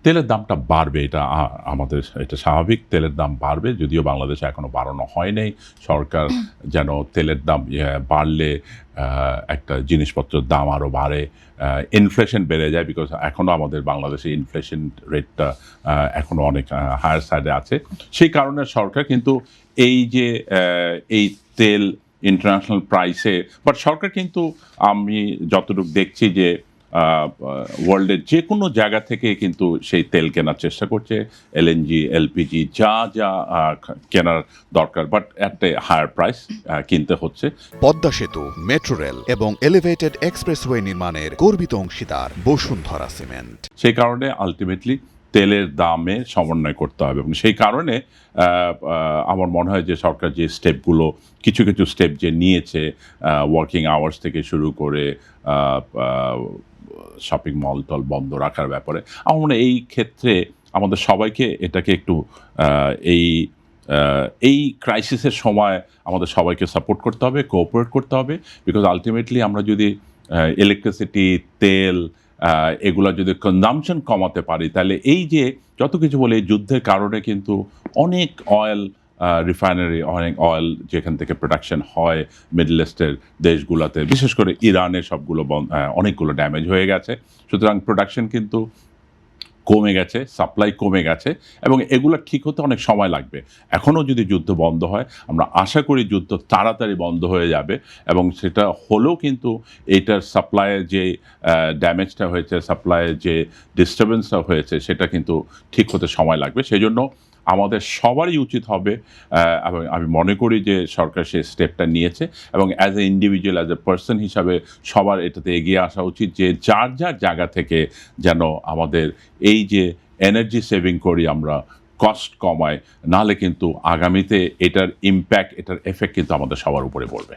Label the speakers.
Speaker 1: তেলের দামটা বাড়বে, এটা আমাদের এটা স্বাভাবিক। তেলের দাম বাড়বে, যদিও বাংলাদেশে এখনও বাড়ানো হয় নাই। সরকার যেন তেলের দাম বাড়লে একটা জিনিসপত্রের দাম আরও বাড়ে, ইনফ্লেশন বেড়ে যায়, বিকজ এখনও আমাদের বাংলাদেশে ইনফ্লেশন রেটটা এখনও অনেক হায়ার সাইডে আছে। সেই কারণে সরকার কিন্তু এই যে এই তেল ইন্টারন্যাশনাল প্রাইসে, বাট সরকার কিন্তু আমি যতটুকু দেখছি যে ওয়ার্ল্ডের যে কোনো জায়গা থেকে কিন্তু সেই তেল কেনার চেষ্টা করছে, এলএনজি, এলপিজি, যা যা কেনার দরকার, বাট একটা হায়ার প্রাইস কিনতে হচ্ছে।
Speaker 2: পদ্মা সেতু, মেট্রো রেল এবং এলিভেটেড এক্সপ্রেসওয়ে নির্মাণের গর্বিত অংশীদার বসুন্ধরা সিমেন্ট।
Speaker 1: সেই কারণে আলটিমেটলি তেলের দামে সমন্বয় করতে হবে, এবং সেই কারণে আমার মনে হয় যে সরকার যে স্টেপগুলো, কিছু কিছু স্টেপ যে নিয়েছে, ওয়ার্কিং আওয়ার্স থেকে শুরু করে শপিং মল টল বন্ধ রাখার ব্যাপারে, আমার মনে হয় এই ক্ষেত্রে আমাদের সবাইকে এটাকে একটু এই ক্রাইসিসের সময় আমাদের সবাইকে সাপোর্ট করতে হবে, কোঅপারেট করতে হবে, বিকজ আলটিমেটলি আমরা যদি ইলেকট্রিসিটি, তেল, এগুলো যদি কনজামশন কমাতে পারি, তাহলে এই যে যত কিছু বলে এই যুদ্ধের কারণে কিন্তু অনেক অয়েল রিফাইনারি, অনেক অয়েল যেখান থেকে প্রোডাকশন হয় মিডল ইস্টের দেশগুলোতে, বিশেষ করে ইরানে সবগুলো অনেকগুলো ড্যামেজ হয়ে গেছে। সুতরাং প্রোডাকশন কিন্তু কমে গেছে, সাপ্লাই কমে গেছে, এবং এগুলো ঠিক হতে অনেক সময় লাগবে। এখনও যদি যুদ্ধ বন্ধ হয়, আমরা আশা করি যুদ্ধ তাড়াতাড়ি বন্ধ হয়ে যাবে, এবং সেটা হলেও কিন্তু এইটার সাপ্লাইয়ের যে ড্যামেজটা হয়েছে, সাপ্লাইয়ের যে ডিস্টারবেন্সটা হয়েছে, সেটা কিন্তু ঠিক হতে সময় লাগবে। সেই জন্য আমাদের সবারই উচিত হবে, এবং আমি মনে করি যে সরকার সেই স্টেপটা নিয়েছে, এবং as a individual, as a person হিসাবে সবার এটাতে এগিয়ে আসা উচিত, যে যার যার জায়গা থেকে যেন আমাদের এই যে এনার্জি সেভিং করি, আমরা কস্ট কমাই, নাহলে কিন্তু আগামীতে এটার ইম্প্যাক্ট, এটার এফেক্ট কিন্তু আমাদের সবার উপরে পড়বে।